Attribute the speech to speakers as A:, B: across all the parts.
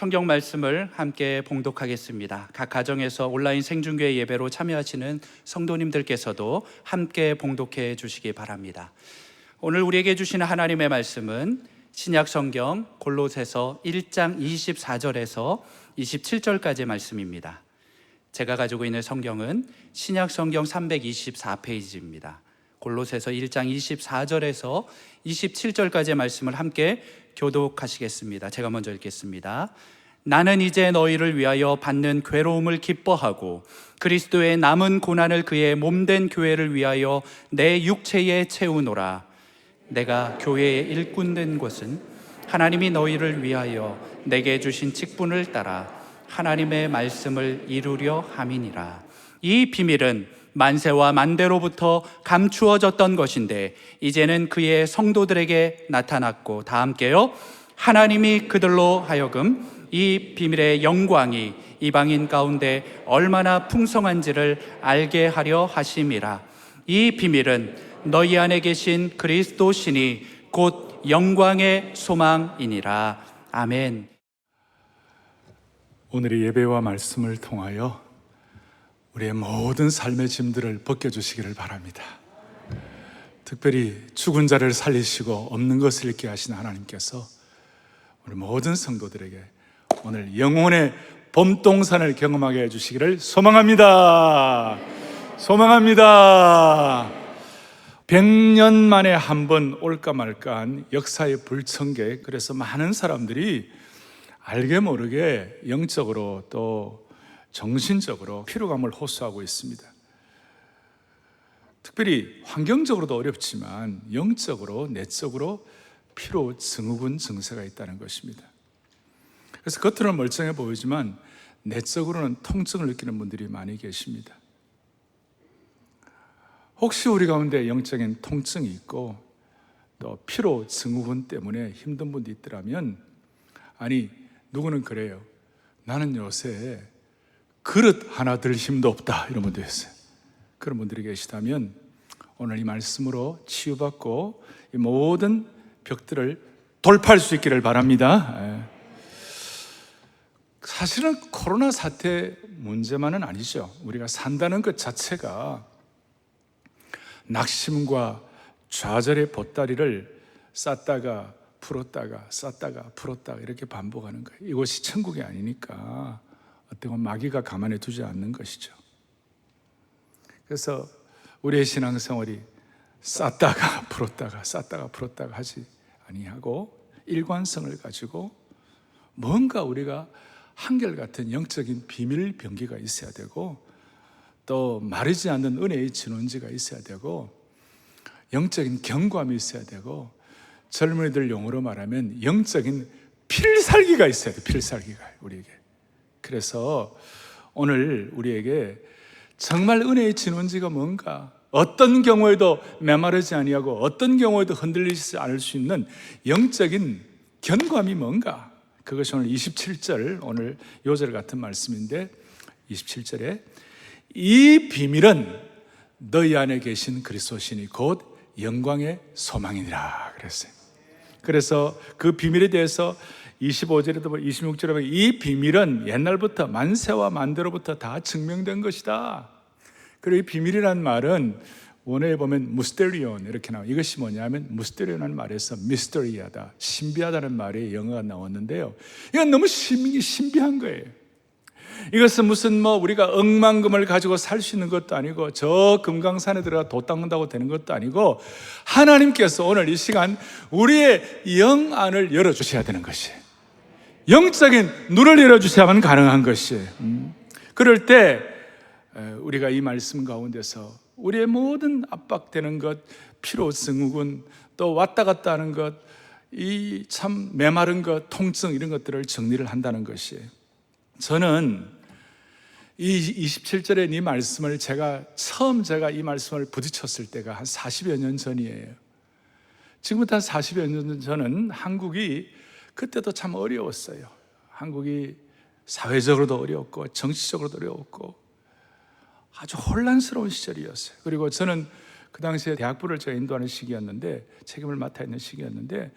A: 성경 말씀을 함께 봉독하겠습니다. 각 가정에서 온라인 생중계 예배로 참여하시는 성도님들께서도 함께 봉독해 주시기 바랍니다. 오늘 우리에게 주시는 하나님의 말씀은 신약 성경 골로새서 1장 24절에서 27절까지의 말씀입니다. 제가 가지고 있는 성경은 신약 성경 324페이지입니다. 골로새서 1장 24절에서 27절까지의 말씀을 함께 교독하시겠습니다. 제가 먼저 읽겠습니다. 나는 이제 너희를 위하여 받는 괴로움을 기뻐하고 그리스도의 남은 고난을 그의 몸된 교회를 위하여 내 육체에 채우노라. 내가 교회의 일꾼 된 것은 하나님이 너희를 위하여 내게 주신 직분을 따라 하나님의 말씀을 이루려 함이니라. 이 비밀은 만세와 만대로부터 감추어졌던 것인데 이제는 그의 성도들에게 나타났고, 다 함께요. 하나님이 그들로 하여금 이 비밀의 영광이 이방인 가운데 얼마나 풍성한지를 알게 하려 하심이라. 이 비밀은 너희 안에 계신 그리스도 신이 곧 영광의 소망이니라. 아멘.
B: 오늘의 예배와 말씀을 통하여 우리의 모든 삶의 짐들을 벗겨주시기를 바랍니다. 특별히 죽은 자를 살리시고 없는 것을 잃게 하신 하나님께서 우리 모든 성도들에게 오늘 영혼의 봄동산을 경험하게 해주시기를 소망합니다. 소망합니다. 100년 만에 한 번 올까 말까한 역사의 불청객, 그래서 많은 사람들이 알게 모르게 영적으로 또 정신적으로 피로감을 호소하고 있습니다. 특별히 환경적으로도 어렵지만 영적으로, 내적으로 피로 증후군 증세가 있다는 것입니다. 그래서 겉으로는 멀쩡해 보이지만 내적으로는 통증을 느끼는 분들이 많이 계십니다. 혹시 우리 가운데 영적인 통증이 있고 또 피로 증후군 때문에 힘든 분도 있더라면, 아니 누구는 그래요. 나는 요새 그릇 하나 들 힘도 없다, 이런 분도 있어요. 그런 분들이 계시다면 오늘 이 말씀으로 치유받고 이 모든 벽들을 돌파할 수 있기를 바랍니다. 사실은 코로나 사태 문제만은 아니죠. 우리가 산다는 것 자체가 낙심과 좌절의 보따리를 쌌다가 풀었다가 쌌다가 풀었다가 이렇게 반복하는 거예요. 이곳이 천국이 아니니까 어떻게 보면 마귀가 가만히 두지 않는 것이죠. 그래서 우리의 신앙생활이 쌌다가 풀었다가 쌌다가 풀었다가 하지 아니하고 일관성을 가지고 뭔가 우리가 한결같은 영적인 비밀 병기가 있어야 되고 또 마르지 않는 은혜의 진원지가 있어야 되고 영적인 견고함이 있어야 되고 젊은이들 용어로 말하면 영적인 필살기가 있어야 돼요. 필살기가 우리에게. 그래서 오늘 우리에게 정말 은혜의 진원지가 뭔가, 어떤 경우에도 메마르지 아니하고 어떤 경우에도 흔들리지 않을 수 있는 영적인 견고함이 뭔가, 그것이 오늘 27절, 오늘 요절 같은 말씀인데 27절에 이 비밀은 너희 안에 계신 그리스도시니 곧 영광의 소망이니라 그랬어요. 그래서 그 비밀에 대해서 25절에도 26절에 보면 이 비밀은 옛날부터 만세와 만대로부터 다 증명된 것이다. 그리고 이 비밀이라는 말은 원어에 보면 무스테리온 이렇게 나와요. 이것이 뭐냐면 무스테리온이라는 말에서 미스터리하다, 신비하다는 말이 영어가 나왔는데요. 이건 너무 신비한 거예요. 이것은 무슨 우리가 억만금을 가지고 살 수 있는 것도 아니고 저 금강산에 들어가 돛 닦는다고 되는 것도 아니고 하나님께서 오늘 이 시간 우리의 영 안을 열어주셔야 되는 것이에요. 영적인 눈을 열어주셔야만 가능한 것이에요. 그럴 때 우리가 이 말씀 가운데서 우리의 모든 압박되는 것, 피로 증후군, 또 왔다 갔다 하는 것, 이 참 메마른 것, 통증 이런 것들을 정리를 한다는 것이에요. 저는 이 27절의 이 말씀을 제가 이 말씀을 부딪혔을 때가 한 40여 년 전이에요. 지금부터 한 40여 년 전은 한국이 그때도 참 어려웠어요. 한국이 사회적으로도 어려웠고 정치적으로도 어려웠고 아주 혼란스러운 시절이었어요. 그리고 저는 그 당시에 대학부를 제가 인도하는 시기였는데, 책임을 맡아 있는 시기였는데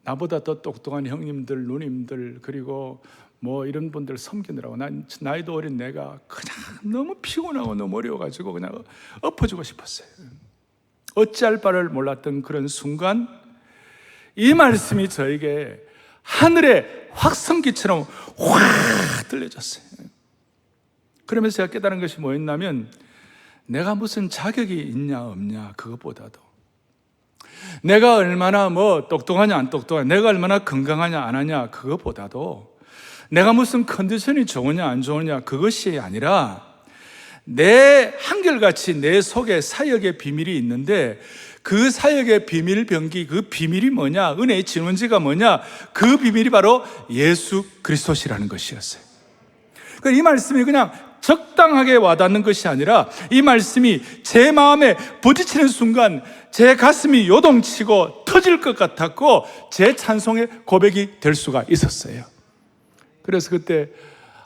B: 나보다 더 똑똑한 형님들, 누님들, 그리고 뭐 이런 분들 섬기느라고 나이도 어린 내가 그냥 너무 피곤하고 너무 어려워가지고 그냥 엎어주고 싶었어요. 어찌할 바를 몰랐던 그런 순간 이 말씀이 저에게 하늘의 확성기처럼 확 들려졌어요. 그러면서 제가 깨달은 것이 뭐였냐면 내가 무슨 자격이 있냐 없냐 그것보다도 내가 얼마나 뭐 똑똑하냐 안 똑똑하냐, 내가 얼마나 건강하냐 안 하냐 그것보다도 내가 무슨 컨디션이 좋으냐 안 좋으냐 그것이 아니라 내 한결같이 내 속에 사역의 비밀이 있는데 그 사역의 비밀 병기, 그 비밀이 뭐냐, 은혜의 진원지가 뭐냐, 그 비밀이 바로 예수 그리스도시라는 것이었어요. 이 말씀이 그냥 적당하게 와닿는 것이 아니라 이 말씀이 제 마음에 부딪히는 순간 제 가슴이 요동치고 터질 것 같았고 제 찬송의 고백이 될 수가 있었어요. 그래서 그때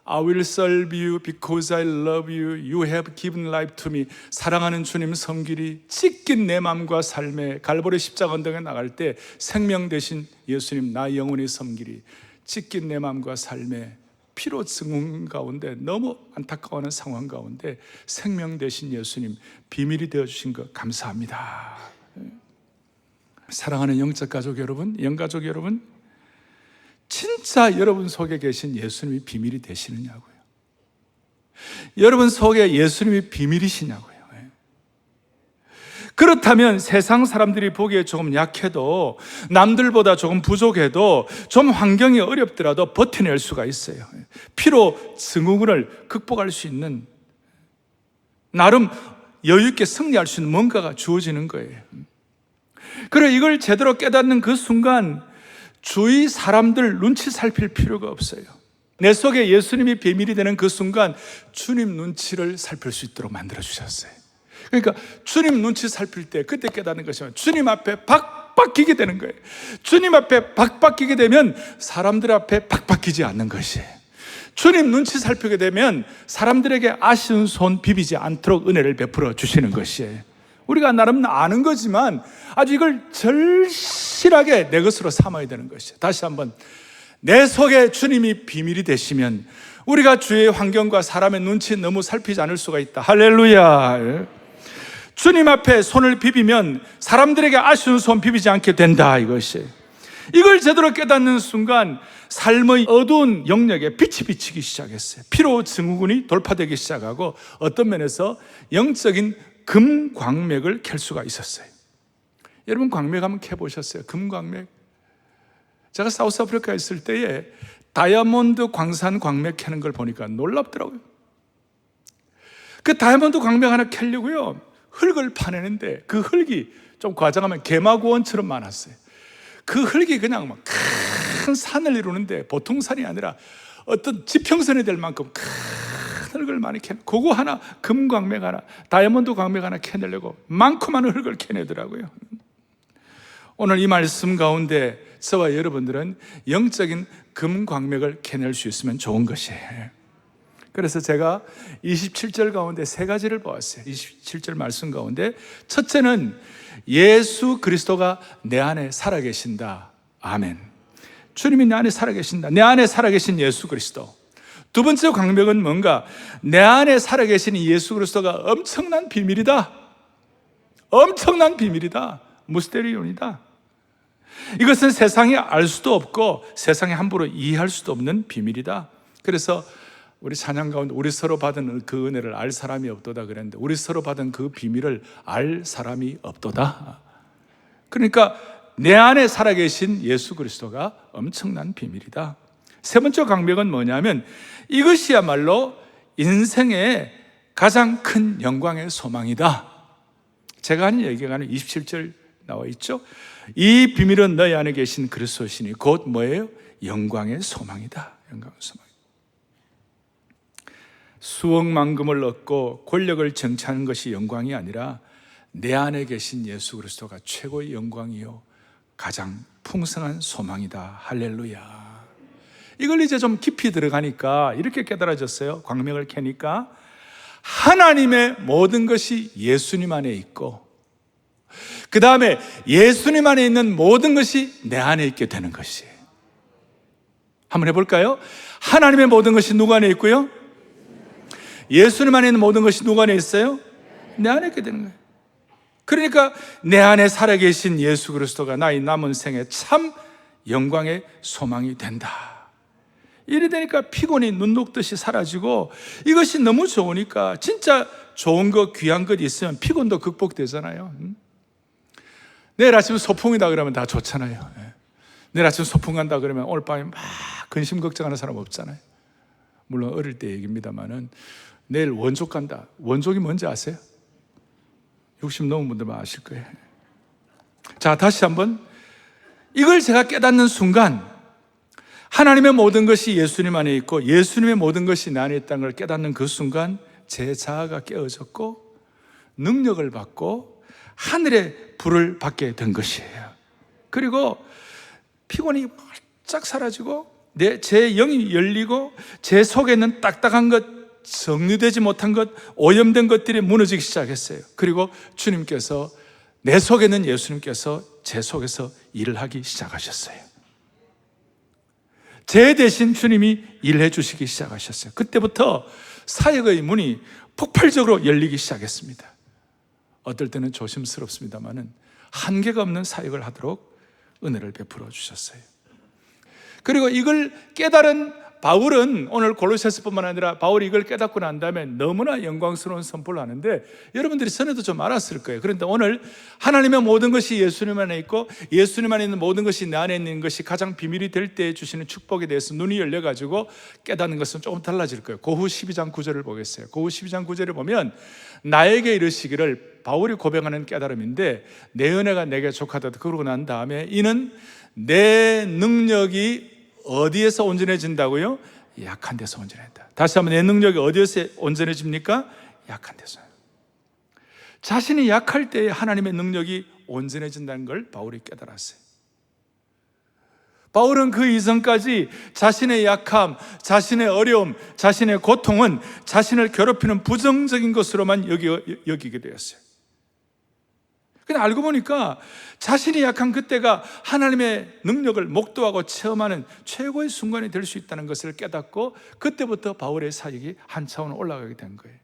B: I will serve you because I love you. You have given life to me. 사랑하는 주님 섬기리. 찢긴 내 마음과 삶에 갈보리 십자가 언덕에 나갈 때 생명 되신 예수님 나 영원히 섬기리. 찢긴 내 마음과 삶에 피로 증후군 가운데 너무 안타까워하는 상황 가운데 생명 되신 예수님 비밀이 되어주신 것 감사합니다. 사랑하는 영적 가족 여러분, 영가족 여러분, 진짜 여러분 속에 계신 예수님이 비밀이 되시느냐고요. 여러분 속에 예수님이 비밀이시냐고요. 그렇다면 세상 사람들이 보기에 조금 약해도 남들보다 조금 부족해도 좀 환경이 어렵더라도 버텨낼 수가 있어요. 피로 증후군을 극복할 수 있는 나름 여유 있게 승리할 수 있는 뭔가가 주어지는 거예요. 그리고 이걸 제대로 깨닫는 그 순간 주위 사람들 눈치 살필 필요가 없어요. 내 속에 예수님이 비밀이 되는 그 순간 주님 눈치를 살필 수 있도록 만들어주셨어요. 그러니까 주님 눈치 살필 때 그때 깨닫는 것이면 주님 앞에 박박히게 되는 거예요. 주님 앞에 박박히게 되면 사람들 앞에 박박히지 않는 것이에요. 주님 눈치 살피게 되면 사람들에게 아쉬운 손 비비지 않도록 은혜를 베풀어 주시는 것이에요. 우리가 나름 아는 거지만 아주 이걸 절실하게 내 것으로 삼아야 되는 것이에요. 다시 한번 내 속에 주님이 비밀이 되시면 우리가 주위의 환경과 사람의 눈치 너무 살피지 않을 수가 있다. 할렐루야. 주님 앞에 손을 비비면 사람들에게 아쉬운 손 비비지 않게 된다 이것이. 이걸 제대로 깨닫는 순간 삶의 어두운 영역에 빛이 비치기 시작했어요. 피로 증후군이 돌파되기 시작하고 어떤 면에서 영적인 금광맥을 켤 수가 있었어요. 여러분 광맥 한번 켜보셨어요? 금광맥. 제가 사우스아프리카에 있을 때에 다이아몬드 광산 광맥 켜는 걸 보니까 놀랍더라고요. 그 다이아몬드 광맥 하나 켜려고요 흙을 파내는데 그 흙이 좀 과장하면 개마구원처럼 많았어요. 그 흙이 그냥 막 큰 산을 이루는데 보통 산이 아니라 어떤 지평선이 될 만큼 큰 흙을 많이 캐내. 그거 하나 금광맥 하나 다이아몬드 광맥 하나 캐내려고 많고 많은 흙을 캐내더라고요. 오늘 이 말씀 가운데 저와 여러분들은 영적인 금광맥을 캐낼 수 있으면 좋은 것이에요. 그래서 제가 27절 가운데 세 가지를 보았어요. 27절 말씀 가운데 첫째는 예수 그리스도가 내 안에 살아계신다. 아멘. 주님이 내 안에 살아계신다. 내 안에 살아계신 예수 그리스도. 두 번째 광맥은 뭔가? 내 안에 살아계신 예수 그리스도가 엄청난 비밀이다. 엄청난 비밀이다. 무스테리온이다. 이것은 세상이 알 수도 없고 세상이 함부로 이해할 수도 없는 비밀이다. 그래서 우리 찬양 가운데 우리 서로 받은 그 은혜를 알 사람이 없도다 그랬는데 우리 서로 받은 그 비밀을 알 사람이 없도다. 그러니까 내 안에 살아계신 예수 그리스도가 엄청난 비밀이다. 세 번째 강맥은 뭐냐면 이것이야말로 인생의 가장 큰 영광의 소망이다. 제가 하는 얘기가 27절 나와 있죠. 이 비밀은 너희 안에 계신 그리스도시니 곧 뭐예요? 영광의 소망이다. 영광의 소망. 수억만금을 얻고 권력을 정치하는 것이 영광이 아니라 내 안에 계신 예수 그리스도가 최고의 영광이요 가장 풍성한 소망이다. 할렐루야. 이걸 이제 좀 깊이 들어가니까 이렇게 깨달아졌어요. 광명을 켜니까 하나님의 모든 것이 예수님 안에 있고 그 다음에 예수님 안에 있는 모든 것이 내 안에 있게 되는 것이에요. 한번 해볼까요? 하나님의 모든 것이 누구 안에 있고요? 예수님 안에 있는 모든 것이 누구 안에 있어요? 내 안에 있게 되는 거예요. 그러니까 내 안에 살아계신 예수 그리스도가 나의 남은 생에 참 영광의 소망이 된다. 이래 되니까 피곤이 눈 녹듯이 사라지고, 이것이 너무 좋으니까 진짜 좋은 것, 귀한 것 있으면 피곤도 극복되잖아요. 내일 아침 소풍이다 그러면 다 좋잖아요. 내일 아침 소풍 간다 그러면 오늘 밤에 막 근심 걱정하는 사람 없잖아요. 물론 어릴 때 얘기입니다만은, 내일 원족 간다. 원족이 뭔지 아세요? 60 넘은 분들만 아실 거예요. 자, 다시 한번 이걸 제가 깨닫는 순간, 하나님의 모든 것이 예수님 안에 있고 예수님의 모든 것이 내 안에 있다는 걸 깨닫는 그 순간, 제 자아가 깨어졌고 능력을 받고 하늘의 불을 받게 된 것이에요. 그리고 피곤이 활짝 사라지고 제 영이 열리고 제 속에 있는 딱딱한 것, 정리되지 못한 것, 오염된 것들이 무너지기 시작했어요. 그리고 주님께서, 내 속에 있는 예수님께서 제 속에서 일을 하기 시작하셨어요. 제 대신 주님이 일해 주시기 시작하셨어요. 그때부터 사역의 문이 폭발적으로 열리기 시작했습니다. 어떨 때는 조심스럽습니다만은 한계가 없는 사역을 하도록 은혜를 베풀어 주셨어요. 그리고 이걸 깨달은 바울은, 오늘 골로새서뿐만 아니라 바울이 이걸 깨닫고 난 다음에 너무나 영광스러운 선포를 하는데, 여러분들이 전에도 좀 알았을 거예요. 그런데 오늘 하나님의 모든 것이 예수님 안에 있고 예수님 안에 있는 모든 것이 내 안에 있는 것이 가장 비밀이 될 때 주시는 축복에 대해서 눈이 열려가지고 깨닫는 것은 조금 달라질 거예요. 고후 12장 9절을 보겠어요. 고후 12장 9절을 보면, 나에게 이르시기를, 바울이 고백하는 깨달음인데, 내 은혜가 내게 족하다 그러고 난 다음에, 이는 내 능력이 어디에서 온전해진다고요? 약한 데서 온전해진다. 다시 한번, 내 능력이 어디에서 온전해집니까? 약한 데서. 자신이 약할 때에 하나님의 능력이 온전해진다는 걸 바울이 깨달았어요. 바울은 그 이전까지 자신의 약함, 자신의 어려움, 자신의 고통은 자신을 괴롭히는 부정적인 것으로만 여기게 되었어요. 근데 알고 보니까 자신이 약한 그때가 하나님의 능력을 목도하고 체험하는 최고의 순간이 될 수 있다는 것을 깨닫고, 그때부터 바울의 사역이 한 차원 올라가게 된 거예요.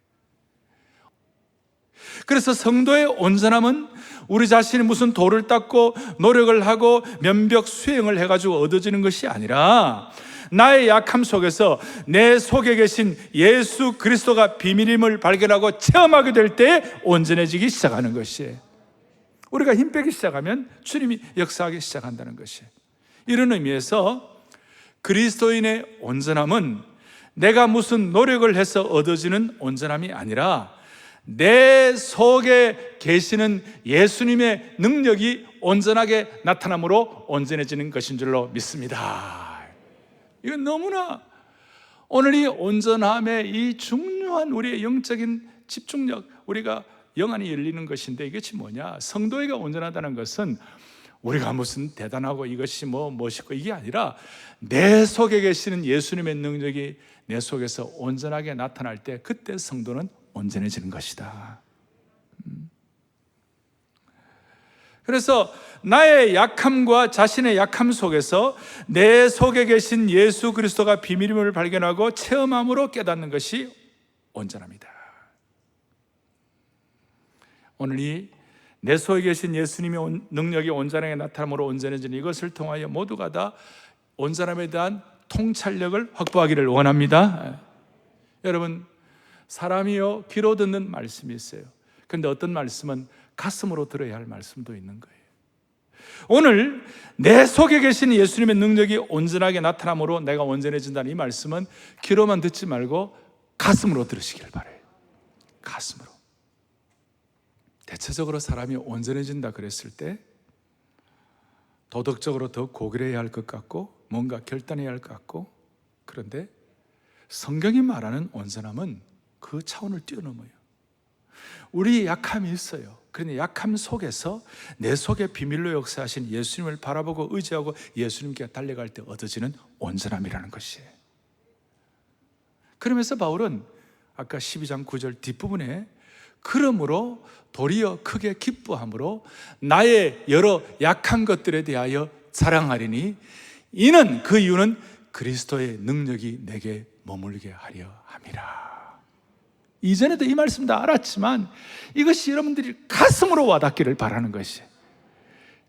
B: 그래서 성도의 온전함은 우리 자신이 무슨 돌을 닦고 노력을 하고 면벽 수행을 해가지고 얻어지는 것이 아니라, 나의 약함 속에서 내 속에 계신 예수 그리스도가 비밀임을 발견하고 체험하게 될 때 온전해지기 시작하는 것이에요. 우리가 힘 빼기 시작하면 주님이 역사하기 시작한다는 것이에요. 이런 의미에서 그리스도인의 온전함은 내가 무슨 노력을 해서 얻어지는 온전함이 아니라, 내 속에 계시는 예수님의 능력이 온전하게 나타남으로 온전해지는 것인 줄로 믿습니다. 이건 너무나 오늘 이 온전함의 이 중요한 우리의 영적인 집중력, 우리가 영안이 열리는 것인데, 이것이 뭐냐? 성도에게 온전하다는 것은 우리가 무슨 대단하고 이것이 뭐 멋있고 이게 아니라, 내 속에 계시는 예수님의 능력이 내 속에서 온전하게 나타날 때, 그때 성도는 온전해지는 것이다. 그래서 나의 약함과 자신의 약함 속에서 내 속에 계신 예수 그리스도가 비밀임을 발견하고 체험함으로 깨닫는 것이 온전합니다. 오늘 이 내 속에 계신 예수님의 능력이 온전하게 나타남으로 온전해지는 이것을 통하여 모두가 다 온전함에 대한 통찰력을 확보하기를 원합니다. 여러분, 사람이요 귀로 듣는 말씀이 있어요. 그런데 어떤 말씀은 가슴으로 들어야 할 말씀도 있는 거예요. 오늘 내 속에 계신 예수님의 능력이 온전하게 나타남으로 내가 온전해진다는 이 말씀은 귀로만 듣지 말고 가슴으로 들으시길 바라요. 가슴으로. 대체적으로 사람이 온전해진다 그랬을 때 도덕적으로 더 고결해야 할 것 같고 뭔가 결단해야 할 것 같고, 그런데 성경이 말하는 온전함은 그 차원을 뛰어넘어요. 우리 약함이 있어요. 그런데 약함 속에서 내 속에 비밀로 역사하신 예수님을 바라보고 의지하고 예수님께 달려갈 때 얻어지는 온전함이라는 것이에요. 그러면서 바울은 아까 12장 9절 뒷부분에 그러므로 도리어 크게 기뻐함으로 나의 여러 약한 것들에 대하여 자랑하리니 이는 그 이유는 그리스도의 능력이 내게 머물게 하려 함이라. 이전에도 이 말씀 다 알았지만 이것이 여러분들이 가슴으로 와닿기를 바라는 것이,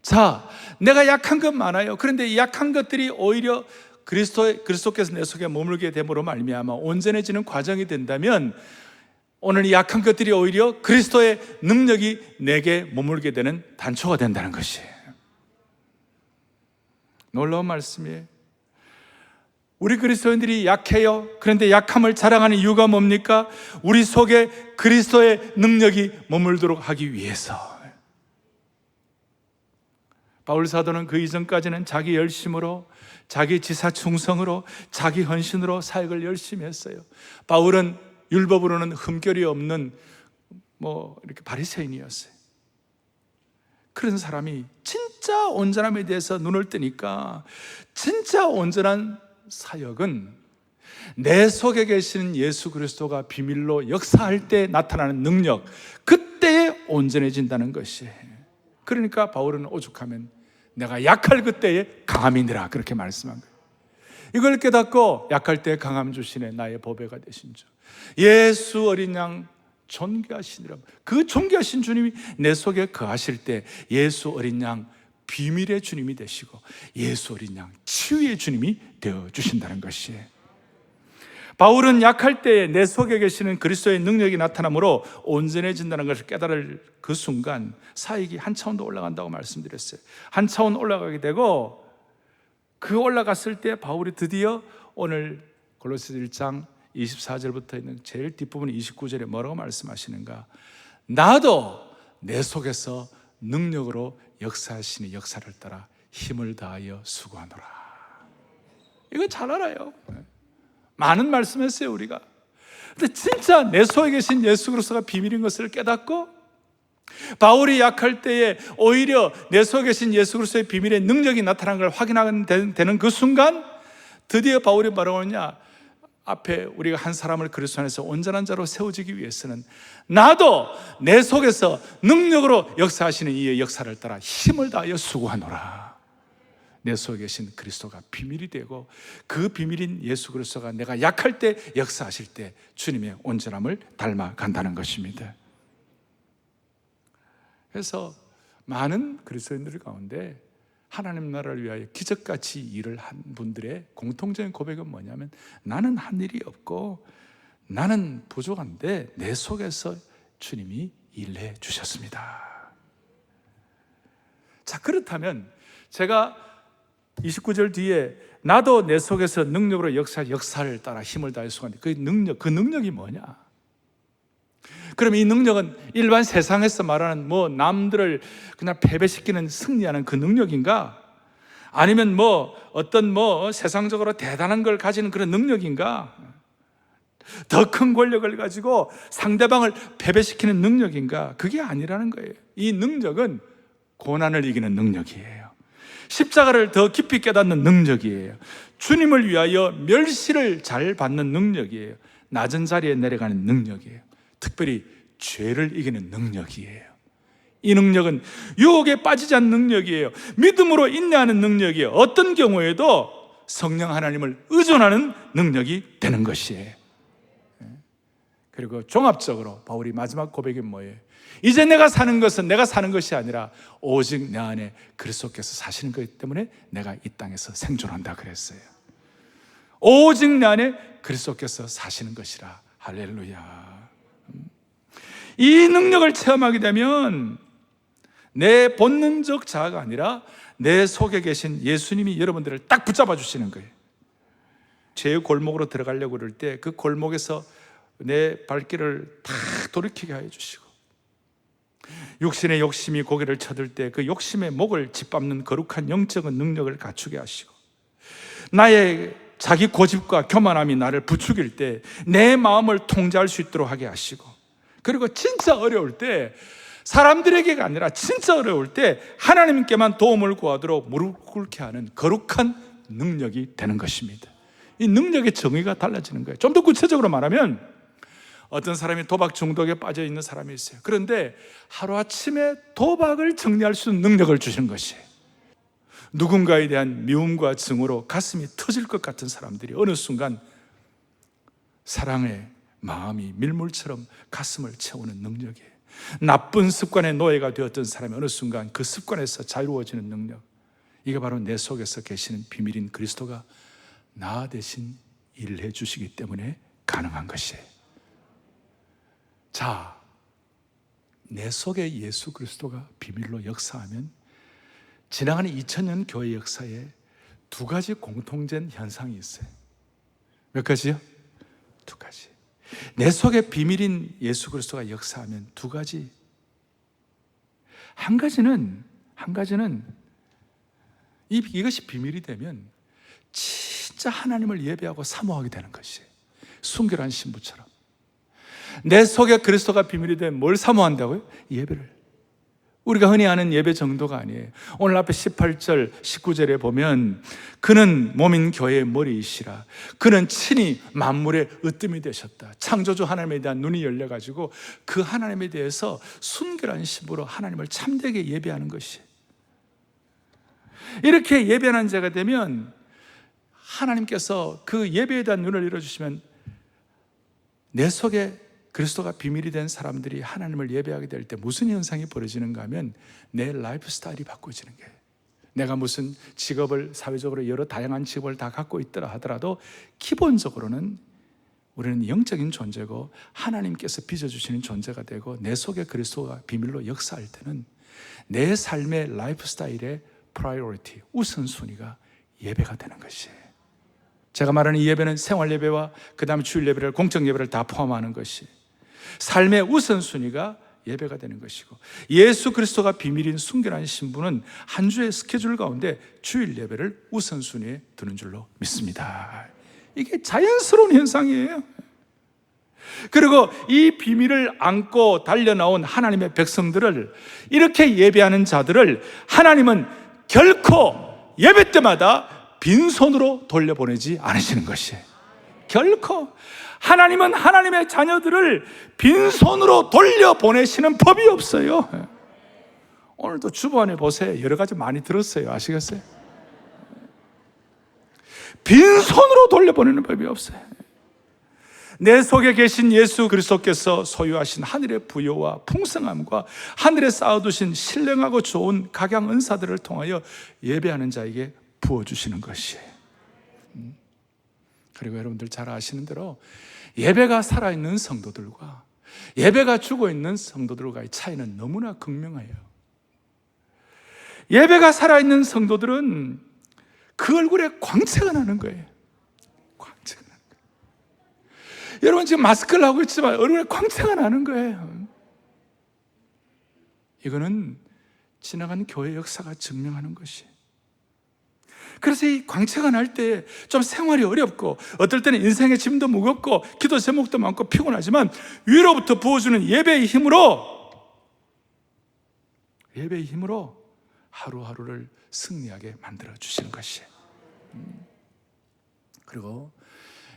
B: 자, 내가 약한 것 많아요. 그런데 이 약한 것들이 오히려 그리스도께서 내 속에 머물게 됨으로 말미암아 온전해지는 과정이 된다면 오늘 이 약한 것들이 오히려 그리스도의 능력이 내게 머물게 되는 단초가 된다는 것이에요. 놀라운 말씀이에요. 우리 그리스도인들이 약해요. 그런데 약함을 자랑하는 이유가 뭡니까? 우리 속에 그리스도의 능력이 머물도록 하기 위해서. 바울 사도는 그 이전까지는 자기 열심으로, 자기 지사 충성으로, 자기 헌신으로 사역을 열심히 했어요. 바울은 율법으로는 흠결이 없는 이렇게 바리새인이었어요. 그런 사람이 진짜 온전함에 대해서 눈을 뜨니까 진짜 온전한 사역은 내 속에 계시는 예수 그리스도가 비밀로 역사할 때 나타나는 능력, 그때에 온전해진다는 것이에요. 그러니까 바울은 오죽하면 내가 약할 그때에 강함이니라 그렇게 말씀한 거예요. 이걸 깨닫고 약할 때 강함 주시네 나의 보배가 되신 주, 예수 어린 양 존귀하시니라. 그 존귀하신 주님이 내 속에 거하실 때 예수 어린 양 비밀의 주님이 되시고 예수 어린 양 치유의 주님이 되어주신다는 것이에요. 바울은 약할 때에 내 속에 계시는 그리스도의 능력이 나타나므로 온전해진다는 것을 깨달을 그 순간 사역이 한 차원 더 올라간다고 말씀드렸어요. 한 차원 올라가게 되고, 그 올라갔을 때 바울이 드디어 오늘 골로새서 1장 24절부터 있는 제일 뒷부분 29절에 뭐라고 말씀하시는가? 나도 내 속에서 능력으로 역사하시는 역사를 따라 힘을 다하여 수고하노라. 이거 잘 알아요. 많은 말씀했어요 우리가. 근데 진짜 내 속에 계신 예수 그리스도가 비밀인 것을 깨닫고, 바울이 약할 때에 오히려 내 속에 계신 예수 그리스도의 비밀의 능력이 나타나는 걸 확인하게 되는 그 순간 드디어 바울이 뭐라고 하느냐, 앞에 우리가 한 사람을 그리스도 안에서 온전한 자로 세워지기 위해서는 나도 내 속에서 능력으로 역사하시는 이의 역사를 따라 힘을 다하여 수고하노라. 내 속에 계신 그리스도가 비밀이 되고, 그 비밀인 예수 그리스도가 내가 약할 때 역사하실 때 주님의 온전함을 닮아간다는 것입니다. 그래서 많은 그리스도인들 가운데 하나님 나라를 위하여 기적같이 일을 한 분들의 공통적인 고백은 뭐냐면, 나는 한 일이 없고 나는 부족한데 내 속에서 주님이 일해 주셨습니다. 자, 그렇다면 제가 29절 뒤에 나도 내 속에서 능력으로 역사를 따라 힘을 다해 수고하는데 그 능력이 뭐냐? 그럼 이 능력은 일반 세상에서 말하는 남들을 그냥 패배시키는 승리하는 그 능력인가? 아니면 어떤 세상적으로 대단한 걸 가지는 그런 능력인가? 더 큰 권력을 가지고 상대방을 패배시키는 능력인가? 그게 아니라는 거예요. 이 능력은 고난을 이기는 능력이에요. 십자가를 더 깊이 깨닫는 능력이에요. 주님을 위하여 멸시를 잘 받는 능력이에요. 낮은 자리에 내려가는 능력이에요. 특별히 죄를 이기는 능력이에요. 이 능력은 유혹에 빠지지 않는 능력이에요. 믿음으로 인내하는 능력이에요. 어떤 경우에도 성령 하나님을 의존하는 능력이 되는 것이에요. 그리고 종합적으로 바울이 마지막 고백이 뭐예요? 이제 내가 사는 것은 내가 사는 것이 아니라 오직 내 안에 그리스도께서 사시는 것 때문에 내가 이 땅에서 생존한다 그랬어요. 오직 내 안에 그리스도께서 사시는 것이라. 할렐루야. 이 능력을 체험하게 되면 내 본능적 자아가 아니라 내 속에 계신 예수님이 여러분들을 딱 붙잡아 주시는 거예요. 죄의 골목으로 들어가려고 그럴 때 그 골목에서 내 발길을 다 돌이키게 해 주시고, 육신의 욕심이 고개를 쳐들 때 그 욕심의 목을 짓밟는 거룩한 영적인 능력을 갖추게 하시고, 나의 자기 고집과 교만함이 나를 부추길 때 내 마음을 통제할 수 있도록 하게 하시고, 그리고 진짜 어려울 때 사람들에게가 아니라 진짜 어려울 때 하나님께만 도움을 구하도록 무릎 꿇게 하는 거룩한 능력이 되는 것입니다. 이 능력의 정의가 달라지는 거예요. 좀 더 구체적으로 말하면 어떤 사람이 도박 중독에 빠져 있는 사람이 있어요. 그런데 하루아침에 도박을 정리할 수 있는 능력을 주시는 것이에요. 누군가에 대한 미움과 증오로 가슴이 터질 것 같은 사람들이 어느 순간 사랑의 마음이 밀물처럼 가슴을 채우는 능력이에요. 나쁜 습관의 노예가 되었던 사람이 어느 순간 그 습관에서 자유로워지는 능력, 이게 바로 내 속에서 계시는 비밀인 그리스도가 나 대신 일을 해주시기 때문에 가능한 것이에요. 자, 내 속에 예수 그리스도가 비밀로 역사하면 지나가는 2000년 교회 역사에 두 가지 공통된 현상이 있어요. 몇 가지요? 두 가지. 내 속에 비밀인 예수 그리스도가 역사하면 두 가지. 한 가지는 이것이 비밀이 되면 진짜 하나님을 예배하고 사모하게 되는 것이에요. 순결한 신부처럼. 내 속에 그리스도가 비밀이 되면 뭘 사모한다고요? 예배를. 우리가 흔히 아는 예배 정도가 아니에요. 오늘 앞에 18절, 19절에 보면 그는 몸인 교회의 머리이시라. 그는 친히 만물의 으뜸이 되셨다. 창조주 하나님에 대한 눈이 열려가지고 그 하나님에 대해서 순결한 신부로 하나님을 참되게 예배하는 것이. 이렇게 예배하는 자가 되면 하나님께서 그 예배에 대한 눈을 열어주시면 내 속에 그리스도가 비밀이 된 사람들이 하나님을 예배하게 될 때 무슨 현상이 벌어지는가 하면 내 라이프 스타일이 바꿔지는 거예요. 내가 무슨 직업을 사회적으로 여러 다양한 직업을 다 갖고 있더라 하더라도 기본적으로는 우리는 영적인 존재고 하나님께서 빚어주시는 존재가 되고 내 속에 그리스도가 비밀로 역사할 때는 내 삶의 라이프 스타일의 프라이어리티, 우선순위가 예배가 되는 것이에요. 제가 말하는 이 예배는 생활 예배와 그 다음에 주일 예배를, 공적 예배를 다 포함하는 것이 삶의 우선순위가 예배가 되는 것이고, 예수 그리스도가 비밀인 순결한 신부는 한 주의 스케줄 가운데 주일 예배를 우선순위에 두는 줄로 믿습니다. 이게 자연스러운 현상이에요. 그리고 이 비밀을 안고 달려나온 하나님의 백성들을, 이렇게 예배하는 자들을 하나님은 결코 예배 때마다 빈손으로 돌려보내지 않으시는 것이에요. 결코. 하나님은 하나님의 자녀들을 빈손으로 돌려보내시는 법이 없어요. 오늘도 주변에 보세요. 여러 가지 많이 들었어요. 아시겠어요? 빈손으로 돌려보내는 법이 없어요. 내 속에 계신 예수 그리스도께서 소유하신 하늘의 부요와 풍성함과 하늘에 쌓아두신 신령하고 좋은 각양 은사들을 통하여 예배하는 자에게 부어주시는 것이에요. 그리고 여러분들 잘 아시는 대로 예배가 살아있는 성도들과 예배가 죽어있는 성도들과의 차이는 너무나 극명해요. 예배가 살아있는 성도들은 그 얼굴에 광채가 나는 거예요. 광채가 나는 거예요. 여러분 지금 마스크를 하고 있지만 얼굴에 광채가 나는 거예요. 이거는 지나간 교회 역사가 증명하는 것이에요. 그래서 이 광채가 날 때 좀 생활이 어렵고 어떨 때는 인생의 짐도 무겁고 기도 제목도 많고 피곤하지만 위로부터 부어주는 예배의 힘으로 하루하루를 승리하게 만들어 주시는 것이에요. 그리고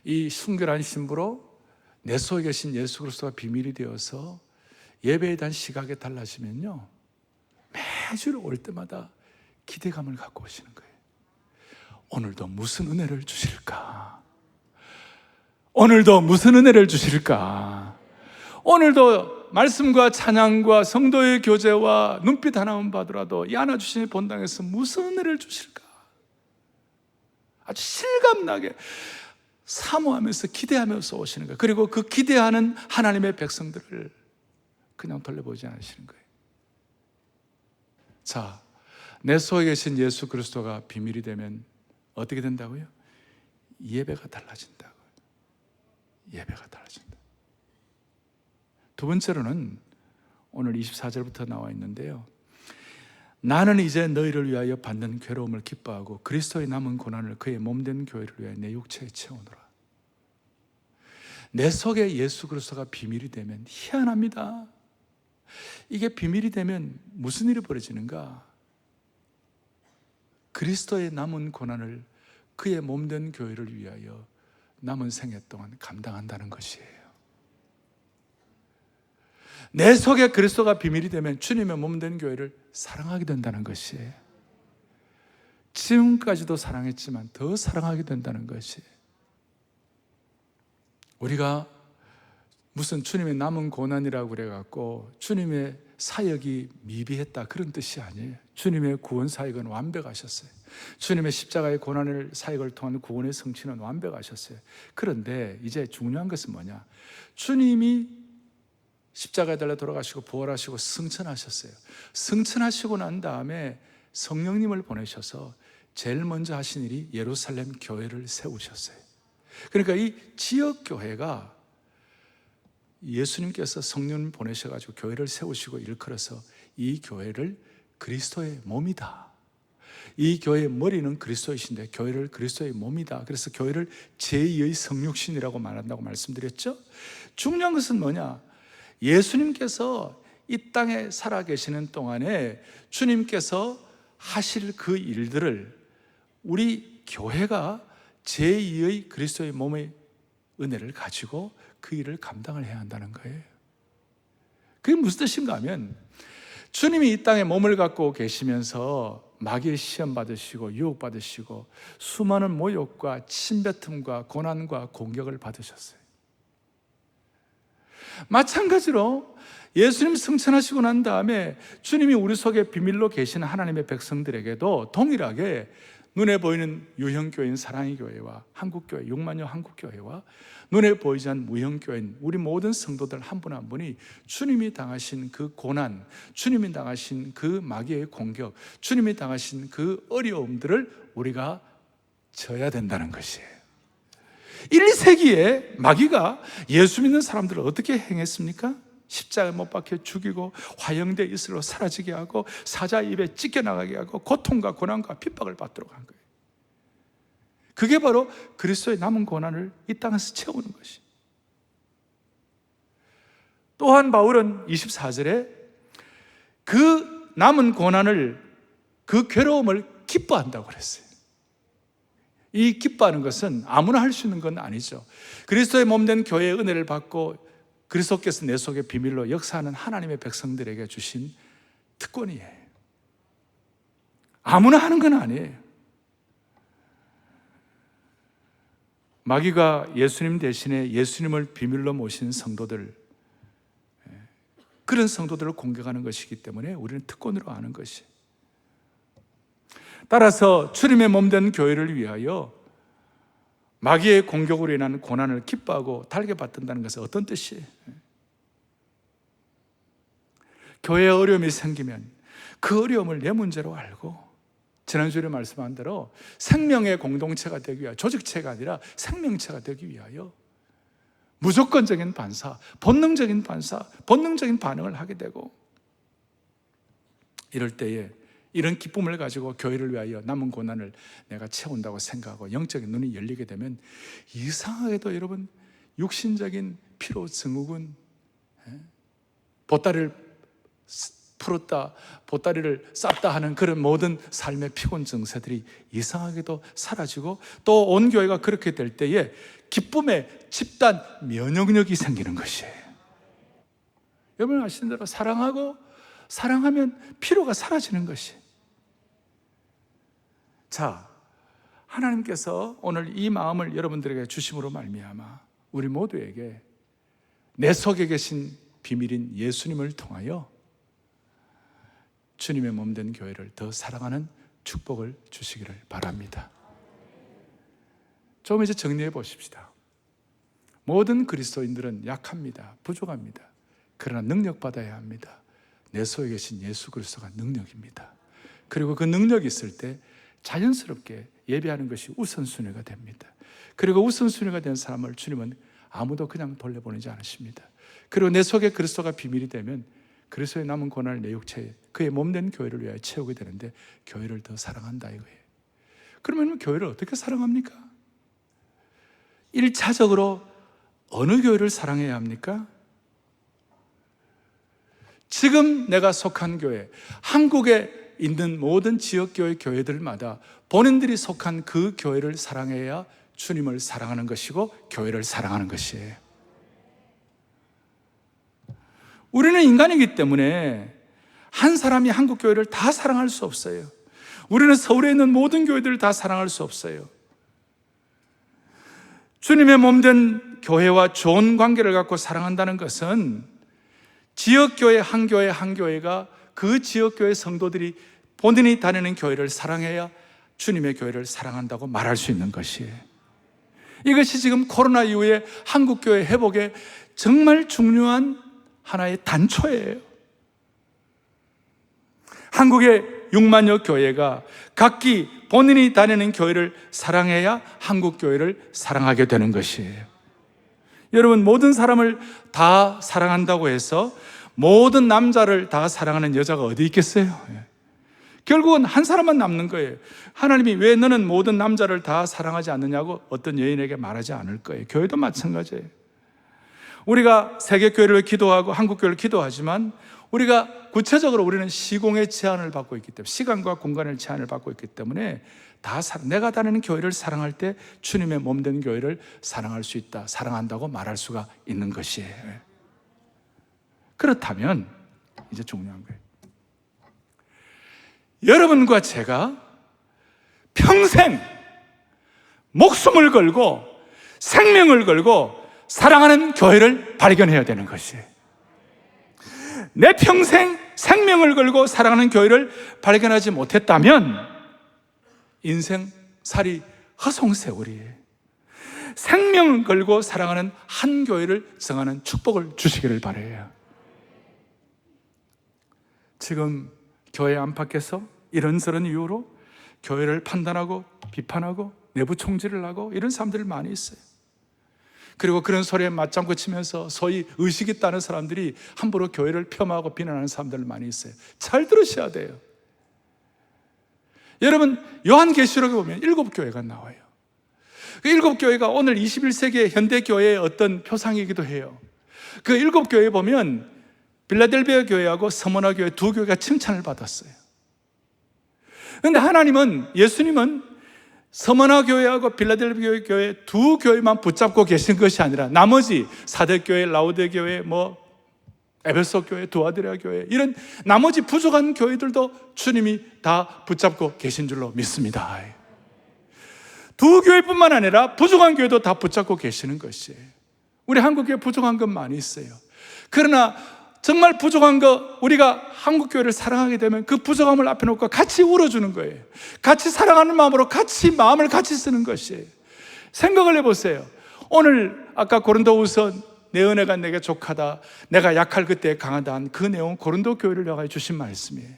B: 이 순결한 신부로 내 속에 계신 예수 그리스도가 비밀이 되어서 예배에 대한 시각이 달라지면요, 매주 올 때마다 기대감을 갖고 오시는 거예요. 오늘도 무슨 은혜를 주실까? 오늘도 무슨 은혜를 주실까? 오늘도 말씀과 찬양과 성도의 교제와 눈빛 하나만 봐더라도 이 안아주시는 본당에서 무슨 은혜를 주실까? 아주 실감나게 사모하면서 기대하면서 오시는 거예요. 그리고 그 기대하는 하나님의 백성들을 그냥 돌려보지 않으시는 거예요. 자, 내 속에 계신 예수 그리스도가 비밀이 되면 어떻게 된다고요? 예배가 달라진다고요. 예배가 달라진다. 두 번째로는 오늘 24절부터 나와 있는데요, 나는 이제 너희를 위하여 받는 괴로움을 기뻐하고 그리스도의 남은 고난을 그의 몸된 교회를 위하여 내 육체에 채우노라. 내 속에 예수 그리스도가 비밀이 되면 희한합니다. 이게 비밀이 되면 무슨 일이 벌어지는가? 그리스도의 남은 고난을 그의 몸된 교회를 위하여 남은 생애 동안 감당한다는 것이에요. 내 속에 그리스도가 비밀이 되면 주님의 몸 된 교회를 사랑하게 된다는 것이에요. 지금까지도 사랑했지만 더 사랑하게 된다는 것이에요. 우리가 무슨 주님의 남은 고난이라고 그래갖고 주님의 사역이 미비했다 그런 뜻이 아니에요. 주님의 구원 사역은 완벽하셨어요. 주님의 십자가의 고난을 사역을 통한 구원의 성취는 완벽하셨어요. 그런데 이제 중요한 것은 뭐냐? 주님이 십자가에 달려 돌아가시고 부활하시고 승천하셨어요. 승천하시고 난 다음에 성령님을 보내셔서 제일 먼저 하신 일이 예루살렘 교회를 세우셨어요. 그러니까 이 지역 교회가 예수님께서 성령을 보내셔가지고 교회를 세우시고 일컬어서 이 교회를 그리스도의 몸이다. 이 교회의 머리는 그리스도이신데 교회를 그리스도의 몸이다. 그래서 교회를 제2의 성육신이라고 말한다고 말씀드렸죠. 중요한 것은 뭐냐? 예수님께서 이 땅에 살아계시는 동안에 주님께서 하실 그 일들을 우리 교회가 제2의 그리스도의 몸의 은혜를 가지고 그 일을 감당을 해야 한다는 거예요. 그게 무슨 뜻인가 하면 주님이 이 땅에 몸을 갖고 계시면서 마귀의 시험 받으시고 유혹 받으시고 수많은 모욕과 침뱉음과 고난과 공격을 받으셨어요. 마찬가지로 예수님 승천하시고 난 다음에 주님이 우리 속에 비밀로 계시는 하나님의 백성들에게도 동일하게 눈에 보이는 유형교회인 사랑의 교회와 한국교회, 6만여 한국교회와 눈에 보이지 않는 무형교회인 우리 모든 성도들 한 분 한 분이 주님이 당하신 그 고난, 주님이 당하신 그 마귀의 공격, 주님이 당하신 그 어려움들을 우리가 져야 된다는 것이에요. 1, 2세기에 마귀가 예수 믿는 사람들을 어떻게 행했습니까? 십자가에 못 박혀 죽이고 화형대 이슬로 사라지게 하고 사자 입에 찢겨나가게 하고 고통과 고난과 핍박을 받도록 한 거예요. 그게 바로 그리스도의 남은 고난을 이 땅에서 채우는 것이. 또한 바울은 24절에 그 남은 고난을, 그 괴로움을 기뻐한다고 그랬어요. 이 기뻐하는 것은 아무나 할 수 있는 건 아니죠. 그리스도의 몸된 교회의 은혜를 받고 그리스도께서 내 속에 비밀로 역사하는 하나님의 백성들에게 주신 특권이에요. 아무나 하는 건 아니에요. 마귀가 예수님 대신에 예수님을 비밀로 모신 성도들, 그런 성도들을 공격하는 것이기 때문에 우리는 특권으로 아는 것이. 따라서 주님의 몸된 교회를 위하여 마귀의 공격으로 인한 고난을 기뻐하고 달게 받든다는 것은 어떤 뜻이에요? 교회에 어려움이 생기면 그 어려움을 내 문제로 알고, 지난주에 말씀한 대로 생명의 공동체가 되기 위하여, 조직체가 아니라 생명체가 되기 위하여 무조건적인 반사, 본능적인 반사, 본능적인 반응을 하게 되고, 이럴 때에 이런 기쁨을 가지고 교회를 위하여 남은 고난을 내가 채운다고 생각하고 영적인 눈이 열리게 되면 이상하게도 여러분 육신적인 피로 증후군, 보따리를 풀었다, 보따리를 쌌다 하는 그런 모든 삶의 피곤 증세들이 이상하게도 사라지고, 또 온 교회가 그렇게 될 때에 기쁨의 집단 면역력이 생기는 것이에요. 여러분 아시는 대로 사랑하면 피로가 사라지는 것이. 자, 하나님께서 오늘 이 마음을 여러분들에게 주심으로 말미암아 우리 모두에게 내 속에 계신 비밀인 예수님을 통하여 주님의 몸된 교회를 더 사랑하는 축복을 주시기를 바랍니다. 좀 이제 정리해 보십시다. 모든 그리스도인들은 약합니다. 부족합니다. 그러나 능력받아야 합니다. 내 속에 계신 예수 그리스도가 능력입니다. 그리고 그 능력이 있을 때 자연스럽게 예배하는 것이 우선순위가 됩니다. 그리고 우선순위가 된 사람을 주님은 아무도 그냥 돌려보내지 않으십니다. 그리고 내 속에 그리스도가 비밀이 되면 그리스도의 남은 고난을 내 육체에, 그의 몸된 교회를 위하여 채우게 되는데 교회를 더 사랑한다 이거예요. 그러면 교회를 어떻게 사랑합니까? 1차적으로 어느 교회를 사랑해야 합니까? 지금 내가 속한 교회, 한국에 있는 모든 지역교회 교회들마다 본인들이 속한 그 교회를 사랑해야 주님을 사랑하는 것이고 교회를 사랑하는 것이에요. 우리는 인간이기 때문에 한 사람이 한국교회를 다 사랑할 수 없어요. 우리는 서울에 있는 모든 교회들을 다 사랑할 수 없어요. 주님의 몸된 교회와 좋은 관계를 갖고 사랑한다는 것은 지역교회 한 교회가 그 지역교회 성도들이 본인이 다니는 교회를 사랑해야 주님의 교회를 사랑한다고 말할 수 있는 것이에요. 이것이 지금 코로나 이후에 한국교회 회복에 정말 중요한 하나의 단초예요. 한국의 6만여 교회가 각기 본인이 다니는 교회를 사랑해야 한국교회를 사랑하게 되는 것이에요. 여러분, 모든 사람을 다 사랑한다고 해서 모든 남자를 다 사랑하는 여자가 어디 있겠어요? 결국은 한 사람만 남는 거예요. 하나님이 왜 너는 모든 남자를 다 사랑하지 않느냐고 어떤 여인에게 말하지 않을 거예요. 교회도 마찬가지예요. 우리가 세계교회를 기도하고 한국교회를 기도하지만 우리가 구체적으로 우리는 시공의 제한을 받고 있기 때문에, 시간과 공간의 제한을 받고 있기 때문에 내가 다니는 교회를 사랑할 때 주님의 몸된 교회를 사랑할 수 있다, 사랑한다고 말할 수가 있는 것이에요. 그렇다면 이제 중요한 거예요. 여러분과 제가 평생 목숨을 걸고 생명을 걸고 사랑하는 교회를 발견해야 되는 것이에요. 내 평생 생명을 걸고 사랑하는 교회를 발견하지 못했다면 인생살이 허송세월이에요. 생명을 걸고 사랑하는 한 교회를 정하는 축복을 주시기를 바라요. 지금 교회 안팎에서 이런저런 이유로 교회를 판단하고 비판하고 내부 총질을 하고 이런 사람들이 많이 있어요. 그리고 그런 소리에 맞장구 치면서 소위 의식 있다는 사람들이 함부로 교회를 폄하하고 비난하는 사람들 많이 있어요. 잘 들으셔야 돼요. 여러분, 요한계시록에 보면 7교회가 나와요. 그 7교회가 오늘 21세기의 현대교회의 어떤 표상이기도 해요. 그 7교회에 보면 빌라델비아 교회하고 서머나 교회 두 교회가 칭찬을 받았어요. 그런데 하나님은, 예수님은 서머나 교회하고 빌라델비아 교회 두 교회만 붙잡고 계신 것이 아니라 나머지 사대교회, 라우데 교회, 에베소 교회, 두아드레아 교회, 이런 나머지 부족한 교회들도 주님이 다 붙잡고 계신 줄로 믿습니다. 두 교회뿐만 아니라 부족한 교회도 다 붙잡고 계시는 것이에요. 우리 한국교회 부족한 건 많이 있어요. 그러나 정말 부족한 거, 우리가 한국교회를 사랑하게 되면 그 부족함을 앞에 놓고 같이 울어주는 거예요. 같이 사랑하는 마음으로 마음을 같이 쓰는 것이에요. 생각을 해보세요. 오늘 아까 고린도후서 내 은혜가 내게 족하다, 내가 약할 그때 강하다 한 그 내용, 고린도 교회를 위하여 주신 말씀이에요.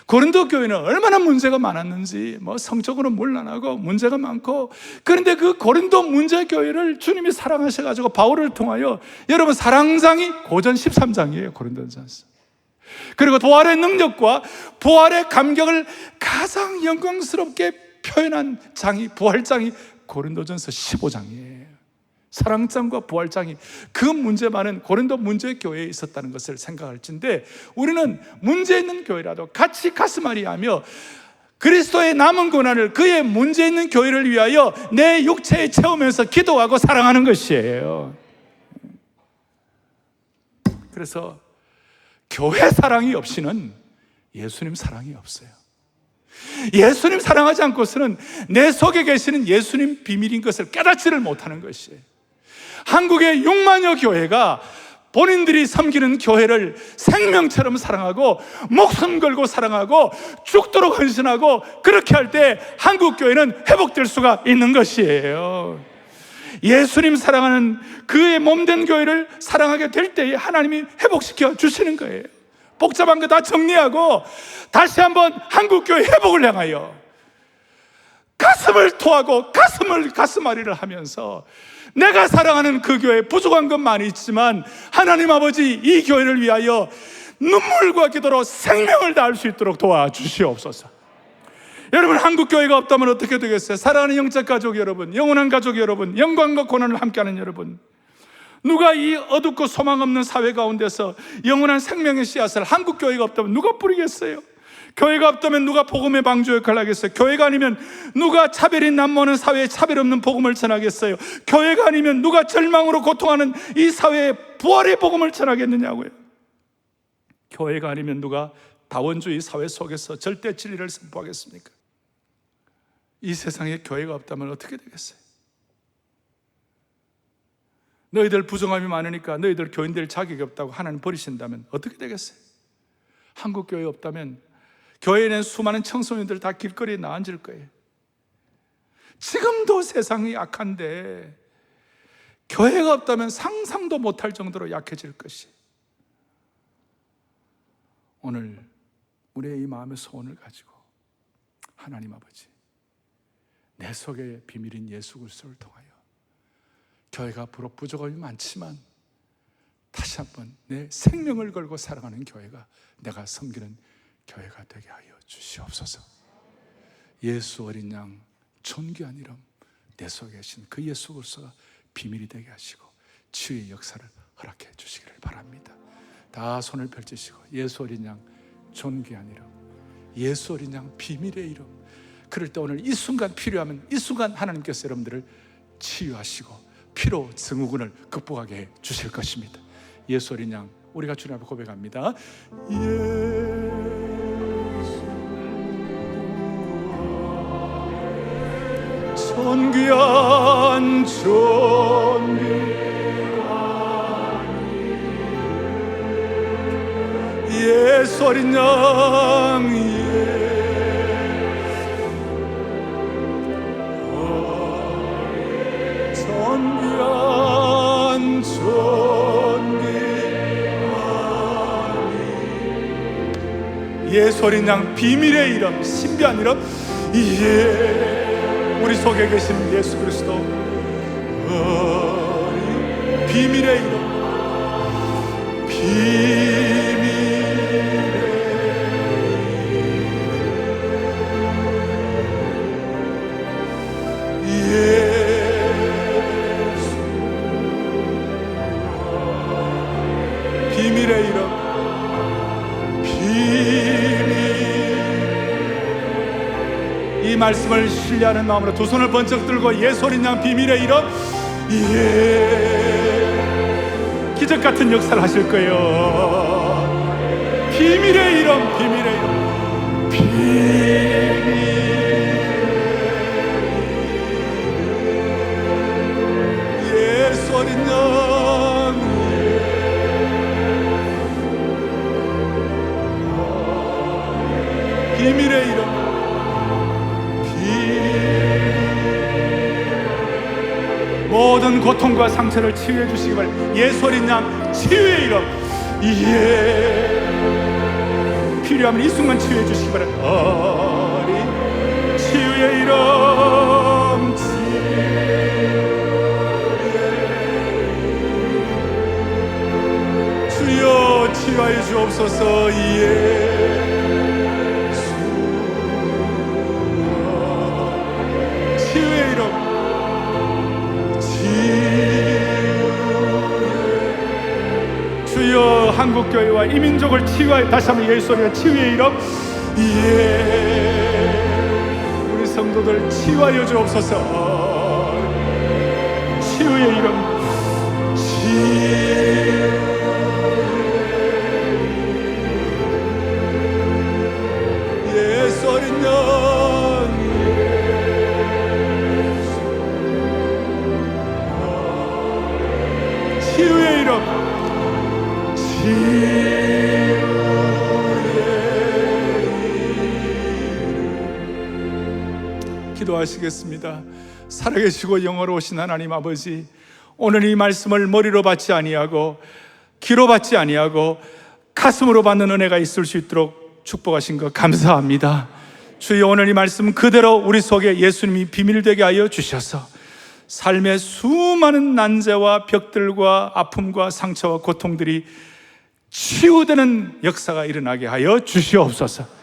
B: 고린도 교회는 얼마나 문제가 많았는지, 성적으로 문란하고 문제가 많고, 그런데 그 고린도 문제 교회를 주님이 사랑하셔가지고 바울을 통하여, 여러분 사랑장이 고전 13장이에요 고린도전서. 그리고 부활의 능력과 부활의 감격을 가장 영광스럽게 표현한 장이, 부활장이 고린도전서 15장이에요 사랑장과 부활장이 그 문제 많은 고린도 문제 교회에 있었다는 것을 생각할진데, 우리는 문제 있는 교회라도 같이 가슴앓이하며 그리스도의 남은 고난을, 그의 문제 있는 교회를 위하여 내 육체에 채우면서 기도하고 사랑하는 것이에요. 그래서 교회 사랑이 없이는 예수님 사랑이 없어요. 예수님 사랑하지 않고서는 내 속에 계시는 예수님 비밀인 것을 깨닫지를 못하는 것이에요. 한국의 6만여 교회가 본인들이 섬기는 교회를 생명처럼 사랑하고 목숨 걸고 사랑하고 죽도록 헌신하고, 그렇게 할 때 한국 교회는 회복될 수가 있는 것이에요. 예수님 사랑하는 그의 몸된 교회를 사랑하게 될 때에 하나님이 회복시켜 주시는 거예요. 복잡한 거 다 정리하고 다시 한번 한국 교회 회복을 향하여 가슴을 토하고 가슴앓이를 하면서, 내가 사랑하는 그 교회 부족한 건 많이 있지만 하나님 아버지, 이 교회를 위하여 눈물과 기도로 생명을 다할 수 있도록 도와주시옵소서. 여러분, 한국 교회가 없다면 어떻게 되겠어요? 사랑하는 영적 가족 여러분, 영원한 가족 여러분, 영광과 고난을 함께하는 여러분, 누가 이 어둡고 소망 없는 사회 가운데서 영원한 생명의 씨앗을, 한국 교회가 없다면 누가 뿌리겠어요? 교회가 없다면 누가 복음의 방주 역할을 하겠어요? 교회가 아니면 누가 차별이 난무하는 사회에 차별 없는 복음을 전하겠어요? 교회가 아니면 누가 절망으로 고통하는 이 사회에 부활의 복음을 전하겠느냐고요. 교회가 아니면 누가 다원주의 사회 속에서 절대 진리를 선포하겠습니까? 이 세상에 교회가 없다면 어떻게 되겠어요? 너희들 부정함이 많으니까 너희들 교인 될 자격이 없다고 하나님 버리신다면 어떻게 되겠어요? 한국 교회 없다면 교회에 있는 수많은 청소년들 다 길거리에 나앉을 거예요. 지금도 세상이 약한데 교회가 없다면 상상도 못할 정도로 약해질 것이. 오늘 우리의 이 마음의 소원을 가지고 하나님 아버지, 내 속의 비밀인 예수 그리스도를 통하여 교회가 비록 부족함이 많지만 다시 한번 내 생명을 걸고 살아가는 교회가, 내가 섬기는 교회가 되게 하여 주시옵소서. 예수 어린 양 존귀한 이름, 내 속에 계신 그 예수 그리스도가 비밀이 되게 하시고 치유의 역사를 허락해 주시기를 바랍니다. 다 손을 펼치시고 예수 어린 양 존귀한 이름, 예수 어린 양 비밀의 이름. 그럴 때 오늘 이 순간 필요하면 이 순간 하나님께서 여러분들을 치유하시고 피로 증후군을 극복하게 해 주실 것입니다. 예수 어린 양, 우리가 주님 앞에 고백합니다. 존귀한 예수 어린 양, 존귀한 예수 어린 양 비밀의 이름, 신비한 이름, 우리 속에 계신 예수 그리스도 비밀의 이름, 비밀의 이름, 이 말씀을 신뢰하는 마음으로 두 손을 번쩍 들고 예수 어린 양 비밀의 이름, 기적 같은 역사를 하실 거예요. 비밀의 이름, 비밀의 이름, 예수 어린 양, 비밀의 이름, 모든 고통과 상처를 치유해 주시기 바랍니다. 예수 어린 양 치유의 이름, 필요하면 이 순간 치유해 주시기 바랍니다. 치유의 이름, 주여 치유하여 주옵소서. 치유의 이름, 주여 한국교회와 이민족을 치유하여, 다시 한번 예수 어린 양 치유의 이름, 우리 성도들 치유하여 주옵소서. 치유의 이름, 예수 어린 양, 치유의 이름, 기도하시겠습니다. 살아계시고 영원하신 하나님 아버지, 오늘 이 말씀을 머리로 받지 아니하고 귀로 받지 아니하고 가슴으로 받는 은혜가 있을 수 있도록 축복하신 것 감사합니다. 주여, 오늘 이 말씀 그대로 우리 속에 예수님이 비밀되게 하여 주셔서 삶의 수많은 난제와 벽들과 아픔과 상처와 고통들이 치유되는 역사가 일어나게 하여 주시옵소서.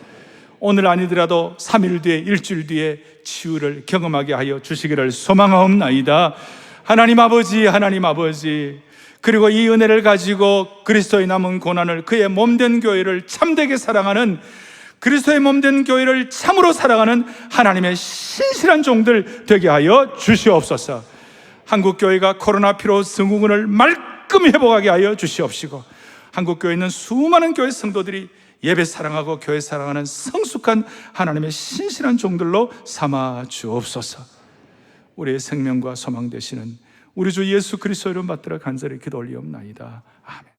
B: 오늘 아니더라도 3일 뒤에, 일주일 뒤에 치유를 경험하게 하여 주시기를 소망하옵나이다. 하나님 아버지, 하나님 아버지, 그리고 이 은혜를 가지고 그리스도의 남은 고난을, 그의 몸된 교회를 참되게 사랑하는, 그리스도의 몸된 교회를 참으로 사랑하는 하나님의 신실한 종들 되게 하여 주시옵소서. 한국교회가 코로나 피로 증후군을 말끔히 회복하게 하여 주시옵시고, 한국교회에 있는 수많은 교회 성도들이 예배 사랑하고 교회 사랑하는 성숙한 하나님의 신실한 종들로 삼아 주옵소서. 우리의 생명과 소망 되시는 우리 주 예수 그리스도 이름 받들어 간절히 기도 올리옵나이다. 아멘.